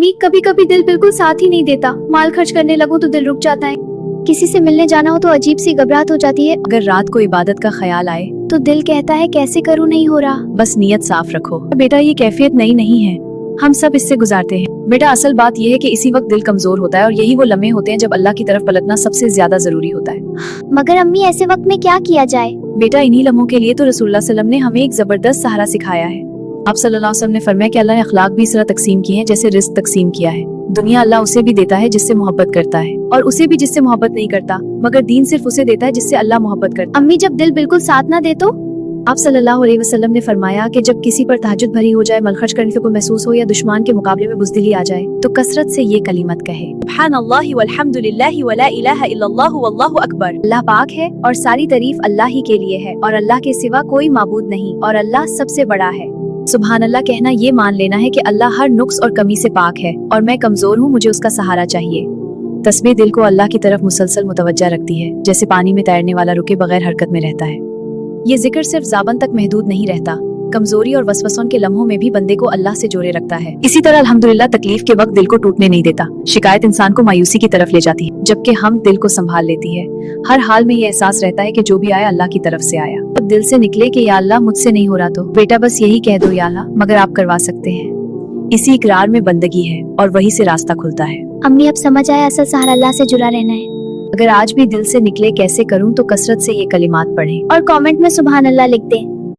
अम्मी, कभी कभी दिल बिल्कुल साथ ही नहीं देता। माल खर्च करने लगूं तो दिल रुक जाता है। किसी से मिलने जाना हो तो अजीब सी घबराहट हो जाती है। अगर रात को इबादत का ख्याल आए तो दिल कहता है कैसे करूं, नहीं हो रहा। बस नीयत साफ रखो। बेटा ये कैफियत नई नहीं है, हम सब इससे गुजारते हैं। बेटा असल बात यह है कि इसी वक्त दिल कमजोर होता है और यही वो लम्हे होते हैं जब अल्लाह की तरफ पलटना सबसे ज्यादा जरूरी होता है। मगर अम्मी, ऐसे वक्त में क्या किया जाए? बेटा इन्हीं लम्हों के लिए तो रसूलुल्लाह सल्लल्लाहु अलैहि वसल्लम ने हमें एक जबरदस्त सहारा सिखाया है। आप सल्लल्लाहु अलैहि वसल्लम ने फरमाया कि अल्लाह ने अखलाक भी इस तरह तकसीम की है जैसे रिस्क तकसीम किया है। दुनिया अल्लाह उसे भी देता है जिससे मोहब्बत करता है और उसे भी जिससे मोहब्बत नहीं करता, मगर दीन सिर्फ उसे देता है जिससे अल्लाह मोहब्बत करता है। अम्मी, जब दिल बिल्कुल साथ ना दे तो? आप सल्लल्लाहु अलैहि वसल्लम ने फरमाया कि जब किसी पर तहज्जुद भरी हो जाए, मलखर्च करने को महसूस हो या दुश्मन के मुकाबले में बुज़दिली आ जाए तो कसरत से ये कलिमत कहे, सुब्हानल्लाहि वल्हम्दुलिल्लाहि वला इलाहा इल्लल्लाहु वल्लाहु अकबर। अल्लाह पाक है और सारी तारीफ अल्लाह ही के लिए है और अल्लाह के सिवा कोई माबूद नहीं और अल्लाह सबसे बड़ा है। सुभान अल्लाह कहना ये मान लेना है कि अल्लाह हर नुक्स और कमी से पाक है और मैं कमजोर हूँ, मुझे उसका सहारा चाहिए। तस्बीह दिल को अल्लाह की तरफ मुसलसल मुतवज्जा रखती है, जैसे पानी में तैरने वाला रुके बगैर हरकत में रहता है। ये जिक्र सिर्फ ज़बान तक महदूद नहीं रहता, कमजोरी और वसवसों के लम्हों में भी बंदे को अल्लाह से जोड़े रखता है। इसी तरह अल्हम्दुलिल्लाह तकलीफ के वक्त दिल को टूटने नहीं देता। शिकायत इंसान को मायूसी की तरफ ले जाती है, जबकि हम दिल को संभाल लेती है। हर हाल में ये एहसास रहता है कि जो भी आया अल्लाह की तरफ से आया। अब दिल से निकले कि या अल्लाह मुझसे नहीं हो रहा तो बेटा बस यही कह दो, या अल्लाह मगर आप करवा सकते हैं। इसी इकरार में बंदगी है और वही से रास्ता खुलता है। अम्मी, अब समझ आया असल सहारा अल्लाह से जुड़ा रहना है। अगर आज भी दिल से निकले कैसे करूं तो कसरत से ये कलिमात पढ़ें और कमेंट में सुभान अल्लाह लिख दें।